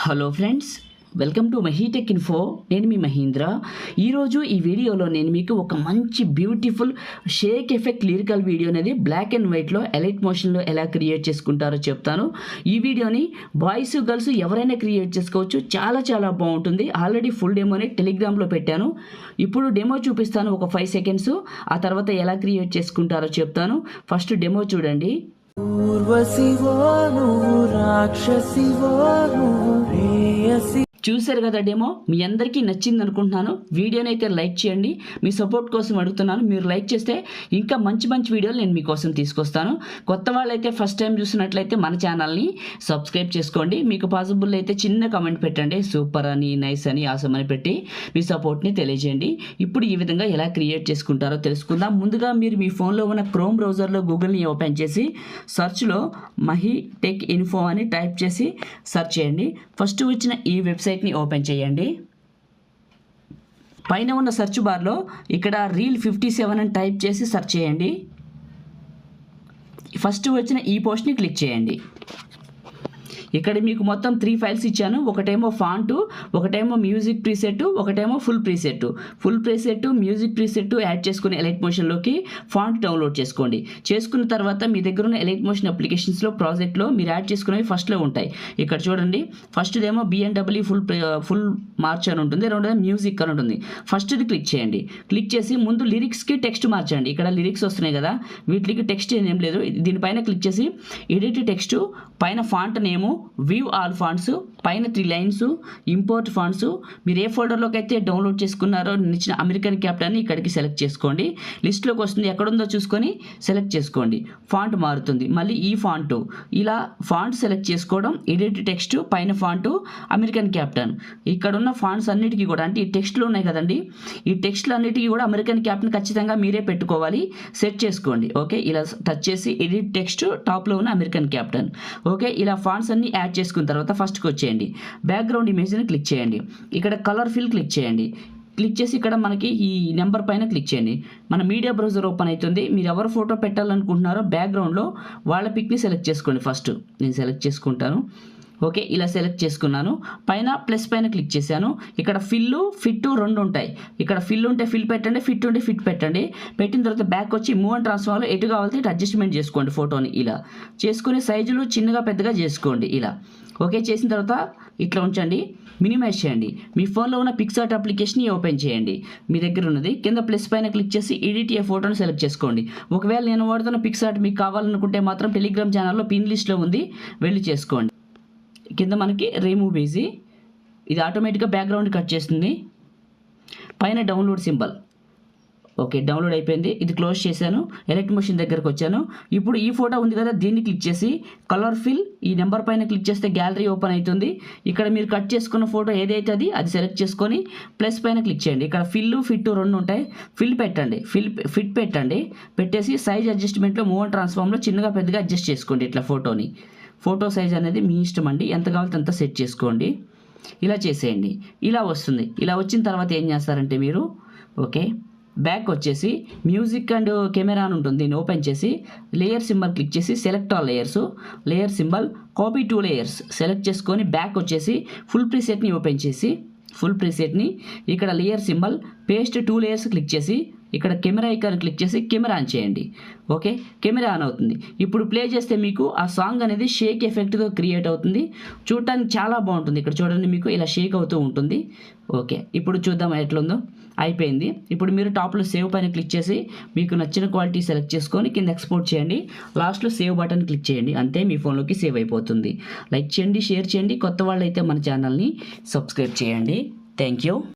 Hello friends, welcome to MahiTech info. నేను మీ మహీంద్ర. ఈరోజు ఈ వీడియోలో నేను మీకు ఒక మంచి beautiful Sheikh effect lyrical video అనేది బ్లాక్ అండ్ వైట్లో ఎలైట్ మోషన్లో ఎలా క్రియేట్ చేసుకుంటారో చెప్తాను. ఈ వీడియోని బాయ్స్ గర్ల్స్ ఎవరైనా క్రియేట్ చేసుకోవచ్చు. చాలా చాలా బాగుంటుంది. ఆల్రెడీ ఫుల్ డెమోని టెలిగ్రామ్లో పెట్టాను. ఇప్పుడు డెమో చూపిస్తాను ఒక 5 సెకండ్స్. ఆ తర్వాత ఎలా క్రియేట్ చేసుకుంటారో చెప్తాను. ఫస్ట్ డెమో చూడండి. చూశారు కదా డెమో. మీ అందరికీ నచ్చింది అనుకుంటున్నాను. వీడియోని అయితే లైక్ చేయండి. మీ సపోర్ట్ కోసం అడుగుతున్నాను. మీరు లైక్ చేస్తే ఇంకా మంచి మంచి వీడియోలు నేను మీకోసం తీసుకొస్తాను. కొత్త వాళ్ళైతే ఫస్ట్ టైం చూసినట్లయితే మన ఛానల్ని సబ్స్క్రైబ్ చేసుకోండి. మీకు పాసిబుల్ అయితే చిన్న కామెంట్ పెట్టండి. సూపర్ అని, నైస్ అని, ఆసమ్ అని పెట్టి మీ సపోర్ట్ని తెలియజేయండి. ఇప్పుడు ఈ విధంగా ఎలా క్రియేట్ చేసుకుంటారో తెలుసుకుందాం. ముందుగా మీరు మీ ఫోన్లో ఉన్న క్రోమ్ బ్రౌజర్లో గూగుల్ని ఓపెన్ చేసి సర్చ్లో మహీటెక్ ఇన్ఫో అని టైప్ చేసి సెర్చ్ చేయండి. ఫస్ట్ వచ్చిన ఈ వెబ్సైట్ని ఓపెన్ చేయండి. పైన ఉన్న సెర్చ్ బార్లో ఇక్కడ రీల్ 57 అని టైప్ చేసి సెర్చ్ చేయండి. ఫస్ట్ వచ్చిన ఈ పోస్ట్ని క్లిక్ చేయండి. ఇక్కడ మీకు మొత్తం 3 ఫైల్స్ ఇచ్చాను. ఒకటేమో ఫాంటు, ఒకటేమో మ్యూజిక్ ప్రీసెట్, ఒకటేమో full preset. Full preset, music preset add చేసుకుని ఎలైట్ మోషన్లోకి ఫాంట్ డౌన్లోడ్ చేసుకోండి. చేసుకున్న తర్వాత మీ దగ్గర ఉన్న ఎలైట్ మోషన్ అప్లికేషన్స్లో ప్రాజెక్ట్లో మీరు యాడ్ చేసుకునేవి ఫస్ట్లో ఉంటాయి. ఇక్కడ చూడండి. ఫస్ట్దేమో బిఎన్డబ్ల్యూ ఫుల్ మార్చ్ అని ఉంటుంది. రెండోది మ్యూజిక్ అని ఉంటుంది. ఫస్ట్ది క్లిక్ చేయండి. క్లిక్ చేసి ముందు లిరిక్స్కి టెక్స్ట్ మార్చండి. ఇక్కడ లిరిక్స్ వస్తున్నాయి కదా, వీటికి టెక్స్ట్ ఏం లేదు. దీనిపైన క్లిక్ చేసి ఎడిట్ టెక్స్ట్, పైన ఫాంట్ నేము, వ్యూ ఆల్ ఫాంట్స్, పైన 3 లైన్స్, ఇంపోర్ట్ ఫాంట్స్. మీరు ఏ ఫోల్డర్లోకి అయితే డౌన్లోడ్ చేసుకున్నారో ఇచ్చిన అమెరికన్ క్యాప్టన్ని ఇక్కడికి సెలెక్ట్ చేసుకోండి. లిస్ట్లోకి వస్తుంది, ఎక్కడుందో చూసుకొని సెలెక్ట్ చేసుకోండి. ఫాంట్ మారుతుంది. మళ్ళీ ఈ ఫాంట్, ఇలా ఫాంట్ సెలెక్ట్ చేసుకోవడం, ఎడిట్ టెక్స్ట్, పైన ఫాంట్, అమెరికన్ క్యాప్టన్. ఇక్కడ ఉన్న ఫాంట్స్ అన్నిటికీ కూడా, అంటే ఈ టెక్స్ట్లు ఉన్నాయి కదండి, ఈ టెక్స్ట్లు అన్నిటికీ కూడా అమెరికన్ క్యాప్టన్ ఖచ్చితంగా మీరే పెట్టుకోవాలి. సెట్ చేసుకోండి. ఓకే, ఇలా టచ్ చేసి ఎడిట్ టెక్స్ట్, టాప్లో ఉన్న అమెరికన్ క్యాప్టన్. ఓకే, ఇలా ఫాంట్స్ అన్ని యాడ్ చేసుకున్న తర్వాత ఫస్ట్కి వచ్చేయండి. బ్యాక్గ్రౌండ్ ఇమేజ్ని క్లిక్ చేయండి. ఇక్కడ కలర్ ఫిల్ క్లిక్ చేయండి. క్లిక్ చేసి ఇక్కడ మనకి ఈ నెంబర్ పైన క్లిక్ చేయండి. మన మీడియా బ్రౌజర్ ఓపెన్ అవుతుంది. మీరు ఎవరు ఫోటో పెట్టాలనుకుంటున్నారో బ్యాక్గ్రౌండ్లో వాళ్ళ పిక్ని సెలెక్ట్ చేసుకోండి. ఫస్ట్ నేను సెలెక్ట్ చేసుకుంటాను. ఓకే, ఇలా సెలెక్ట్ చేసుకున్నాను. పైన ప్లస్ పైన క్లిక్ చేశాను. ఇక్కడ ఫిల్లు, ఫిట్ 2 ఉంటాయి. ఇక్కడ ఫిల్ ఉంటే ఫిల్ పెట్టండి, ఫిట్ ఉంటే ఫిట్ పెట్టండి. పెట్టిన తర్వాత బ్యాక్ వచ్చి మూవ్ అండ్ ట్రాన్స్ఫార్మ్లో ఎటు కావాలంటే ఇటు అడ్జస్ట్మెంట్ చేసుకోండి. ఫోటోని ఇలా చేసుకుని సైజులు చిన్నగా పెద్దగా చేసుకోండి. ఇలా ఓకే చేసిన తర్వాత ఇట్లా ఉంచండి. మినిమైజ్ చేయండి. మీ ఫోన్లో ఉన్న పిక్సార్ట్ అప్లికేషన్ని ఓపెన్ చేయండి. మీ దగ్గర ఉన్నది కింద ప్లస్ పైన క్లిక్ చేసి ఎడిట్ ఏ ఫోటోని సెలెక్ట్ చేసుకోండి. ఒకవేళ నేను వాడుతున్న పిక్సార్ట్ మీకు కావాలనుకుంటే మాత్రం టెలిగ్రామ్ ఛానల్లో పిన్ లిస్ట్లో ఉంది, వెళ్ళి చేసుకోండి. కింద మనకి రిమూవ్ ఈజీ, ఇది ఆటోమేటిక్గా బ్యాక్గ్రౌండ్ కట్ చేస్తుంది. పైన డౌన్లోడ్ సింబల్. ఓకే, డౌన్లోడ్ అయిపోయింది. ఇది క్లోజ్ చేశాను. ఎలైట్ మోషన్ దగ్గరకు వచ్చాను. ఇప్పుడు ఈ ఫోటో ఉంది కదా, దీన్ని క్లిక్ చేసి కలర్ ఫిల్, ఈ నెంబర్ పైన క్లిక్ చేస్తే గ్యాలరీ ఓపెన్ అవుతుంది. ఇక్కడ మీరు కట్ చేసుకున్న ఫోటో ఏదైతే అది సెలెక్ట్ చేసుకొని ప్లస్ పైన క్లిక్ చేయండి. ఇక్కడ ఫిల్, ఫిట్ 2 ఉంటాయి. ఫిల్ పెట్టండి, ఫిట్ పెట్టండి. పెట్టేసి సైజ్ అడ్జస్ట్మెంట్లో మూవ్ అండ్ ట్రాన్స్ఫార్మ్లో చిన్నగా పెద్దగా అడ్జస్ట్ చేసుకోండి. ఇట్లా ఫోటో సైజ్ అనేది మీ ఇష్టం అండి, ఎంత కావాలంటే అంత సెట్ చేసుకోండి. ఇలా చేసేయండి. ఇలా వస్తుంది. ఇలా వచ్చిన తర్వాత ఏం చేస్తారంటే మీరు ఓకే బ్యాక్ వచ్చేసి మ్యూజిక్ అండ్ కెమెరా అని ఉంటుంది. దీన్ని ఓపెన్ చేసి లేయర్ సింబల్ క్లిక్ చేసి select all layers, layer symbol, copy 2 layers select చేసుకొని బ్యాక్ వచ్చేసి ఫుల్ ప్రీసెట్ని ఓపెన్ చేసి ఫుల్ ప్రీసెట్ని ఇక్కడ layer symbol, paste 2 layers click చేసి ఇక్కడ కెమెరా ఐకాన్ క్లిక్ చేసి కెమెరా ఆన్ చేయండి. ఓకే, కెమెరా ఆన్ అవుతుంది. ఇప్పుడు ప్లే చేస్తే మీకు ఆ సాంగ్ అనేది షేక్ ఎఫెక్ట్తో క్రియేట్ అవుతుంది. చూడటానికి చాలా బాగుంటుంది. ఇక్కడ చూడండి, మీకు ఇలా షేక్ అవుతూ ఉంటుంది. ఓకే, ఇప్పుడు చూద్దాం ఎట్లుందో. అయిపోయింది. ఇప్పుడు మీరు టాప్లో సేవ్ పైన క్లిక్ చేసి మీకు నచ్చిన క్వాలిటీ సెలెక్ట్ చేసుకొని కింద ఎక్స్పోర్ట్ చేయండి. లాస్ట్లో సేవ్ బటన్ క్లిక్ చేయండి. అంతే, మీ ఫోన్లోకి సేవ్ అయిపోతుంది. లైక్ చేయండి, షేర్ చేయండి. కొత్త వాళ్ళు అయితే మన ఛానల్ని సబ్స్క్రైబ్ చేయండి. Thank you.